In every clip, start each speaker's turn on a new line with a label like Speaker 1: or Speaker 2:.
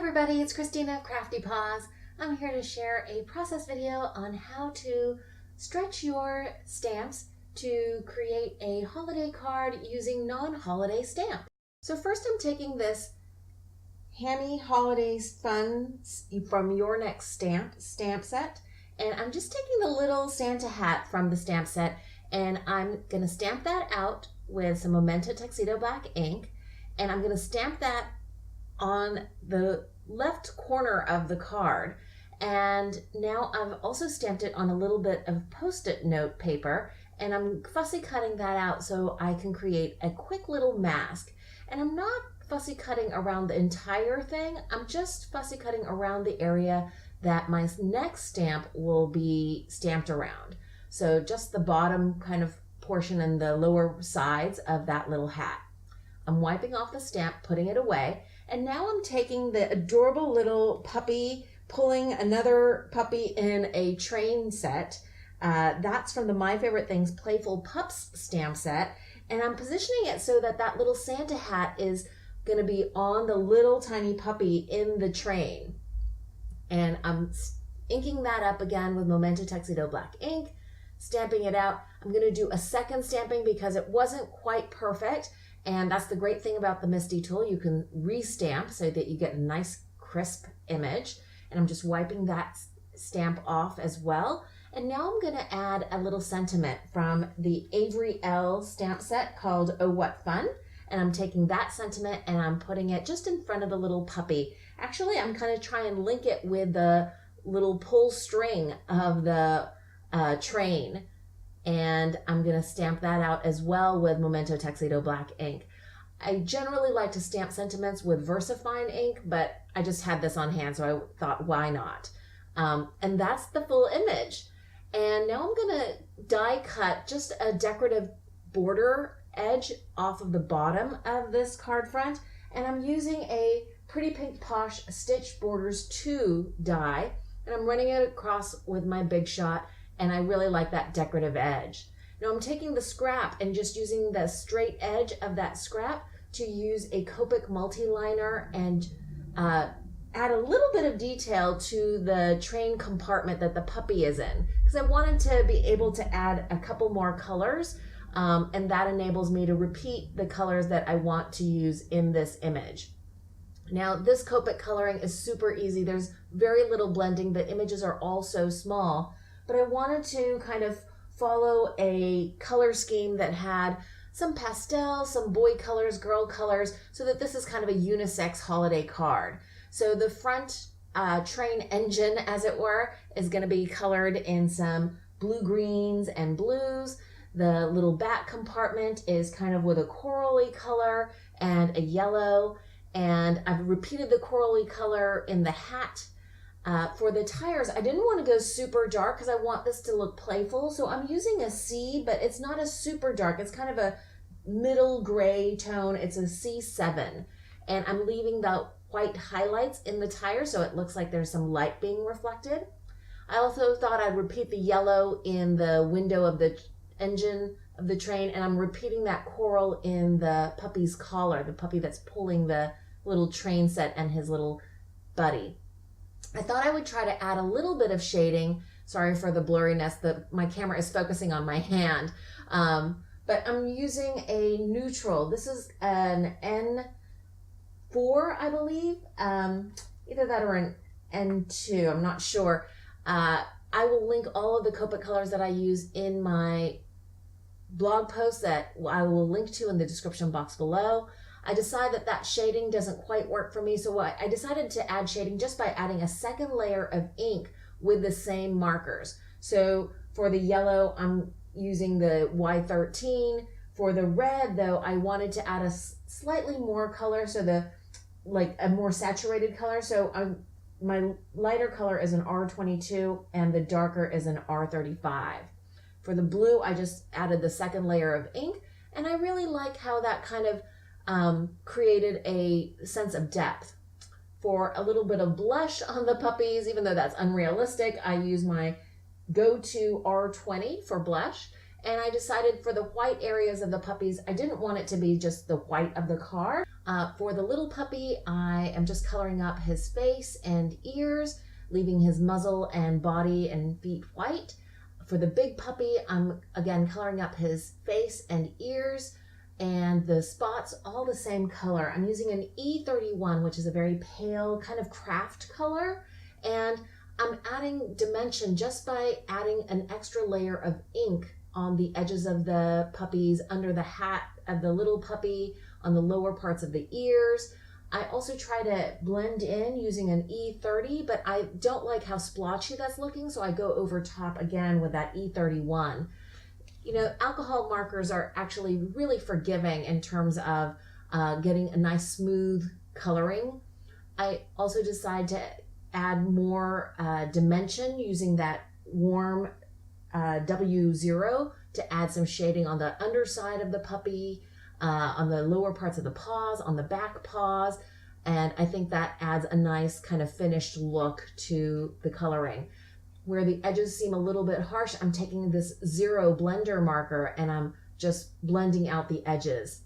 Speaker 1: everybody, it's Christina of Crafty Paws. I'm here to share a process video on how to stretch your stamps to create a holiday card using non-holiday stamps. So first I'm taking this Hammy Holidays Fun from Your Next stamp set, and I'm just taking the little Santa hat from the stamp set, and I'm going to stamp that out with some Memento Tuxedo Black ink, and I'm going to stamp that on the left corner of the card. And now I've also stamped it on a little bit of Post-it note paper, and I'm fussy cutting that out so I can create a quick little mask. And I'm not fussy cutting around the entire thing, I'm just fussy cutting around the area that my next stamp will be stamped around. So just the bottom kind of portion and the lower sides of that little hat. I'm wiping off the stamp, putting it away, and now I'm taking the adorable little puppy, pulling another puppy in a train set. That's from the My Favorite Things Playful Pups stamp set, and I'm positioning it so that that little Santa hat is going to be on the little tiny puppy in the train. And I'm inking that up again with Memento Tuxedo Black ink, stamping it out. I'm going to do a second stamping because it wasn't quite perfect. And that's the great thing about the MISTI tool. You can re-stamp so that you get a nice crisp image. And I'm just wiping that stamp off as well. And now I'm going to add a little sentiment from the Avery L stamp set called Oh What Fun. And I'm taking that sentiment and I'm putting it just in front of the little puppy. Actually, I'm kind of trying to link it with the little pull string of the train. And I'm going to stamp that out as well with Memento Tuxedo Black ink. I generally like to stamp sentiments with VersaFine ink, but I just had this on hand, so I thought, why not? And that's the full image. And now I'm going to die cut just a decorative border edge off of the bottom of this card front, and I'm using a Pretty Pink Posh Stitch Borders 2 die, and I'm running it across with my Big Shot. And I really like that decorative edge. Now I'm taking the scrap and just using the straight edge of that scrap to use a Copic multi-liner and add a little bit of detail to the train compartment that the puppy is in. Because I wanted to be able to add a couple more colors, and that enables me to repeat the colors that I want to use in this image. Now this Copic coloring is super easy. There's very little blending. The images are all so small. But I wanted to kind of follow a color scheme that had some pastel, some boy colors, girl colors, so that this is kind of a unisex holiday card. So the front train engine, as it were, is going to be colored in some blue greens and blues. The little back compartment is kind of with a corally color and a yellow. And I've repeated the corally color in the hat. For the tires, I didn't want to go super dark because I want this to look playful. So I'm using a C, but it's not a super dark. It's kind of a middle gray tone. It's a C7. And I'm leaving the white highlights in the tire so it looks like there's some light being reflected. I also thought I'd repeat the yellow in the window of the engine of the train, and I'm repeating that coral in the puppy's collar, the puppy that's pulling the little train set and his little buddy. I thought I would try to add a little bit of shading. Sorry for the blurriness, my camera is focusing on my hand. But I'm using a neutral. This is an N4, I believe. Either that or an N2, I'm not sure. I will link all of the Copic colors that I use in my blog post that I will link to in the description box below. I decided that shading doesn't quite work for me, so I decided to add shading just by adding a second layer of ink with the same markers. So for the yellow, I'm using the Y13. For the red, though, I wanted to add a slightly more color, so like a more saturated color. So my lighter color is an R22 and the darker is an R35. For the blue, I just added the second layer of ink, and I really like how that kind of created a sense of depth. For a little bit of blush on the puppies, even though that's unrealistic, I use my go-to R20 for blush, and I decided for the white areas of the puppies, I didn't want it to be just the white of the card. For the little puppy, I am just coloring up his face and ears, leaving his muzzle and body and feet white. For the big puppy, I'm again coloring up his face and ears, and the spots all the same color. I'm using an E31, which is a very pale kind of craft color, and I'm adding dimension just by adding an extra layer of ink on the edges of the puppies, under the hat of the little puppy, on the lower parts of the ears. I also try to blend in using an E30, but I don't like how splotchy that's looking, so I go over top again with that E31. You know, alcohol markers are actually really forgiving in terms of getting a nice smooth coloring. I also decide to add more dimension using that warm W0 to add some shading on the underside of the puppy, on the lower parts of the paws, on the back paws, and I think that adds a nice kind of finished look to the coloring. Where the edges seem a little bit harsh, I'm taking this 0 blender marker and I'm just blending out the edges.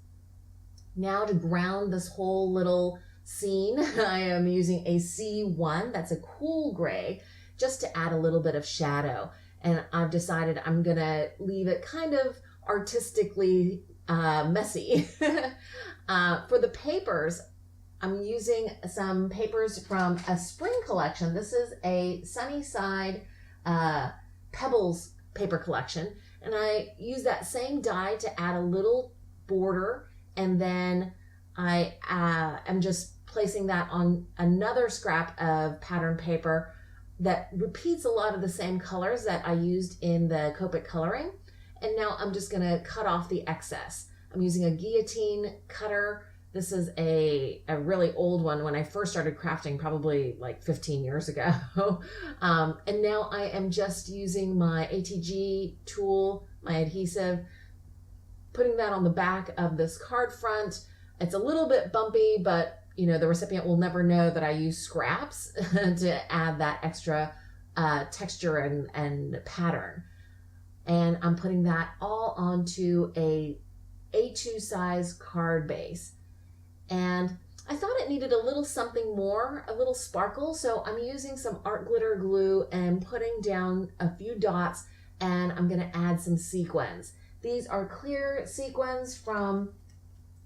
Speaker 1: Now to ground this whole little scene, I am using a C1, that's a cool gray, just to add a little bit of shadow. And I've decided I'm gonna leave it kind of artistically messy. For the papers, I'm using some papers from a spring collection. This is a Sunnyside Pebbles paper collection. And I use that same die to add a little border. And then I am just placing that on another scrap of pattern paper that repeats a lot of the same colors that I used in the Copic coloring. And now I'm just gonna cut off the excess. I'm using a guillotine cutter. This is a really old one when I first started crafting, probably like 15 years ago. And now I am just using my ATG tool, my adhesive, putting that on the back of this card front. It's a little bit bumpy, but you know, the recipient will never know that I use scraps to add that extra texture and pattern. And I'm putting that all onto a A2 size card base. And I thought it needed a little something more, a little sparkle, so I'm using some art glitter glue and putting down a few dots, and I'm gonna add some sequins. These are clear sequins from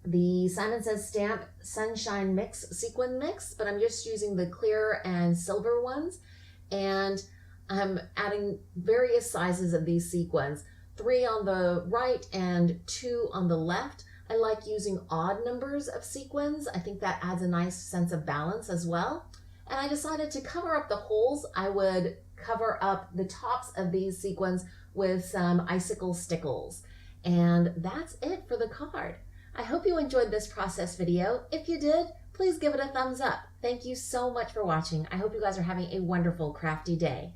Speaker 1: the Simon Says Stamp Sunshine Mix sequin mix, but I'm just using the clear and silver ones, and I'm adding various sizes of these sequins, 3 on the right and 2 on the left. I like using odd numbers of sequins. I think that adds a nice sense of balance as well. And I decided to cover up the holes. I would cover up the tops of these sequins with some icicle stickles. And that's it for the card. I hope you enjoyed this process video. If you did, please give it a thumbs up. Thank you so much for watching. I hope you guys are having a wonderful crafty day.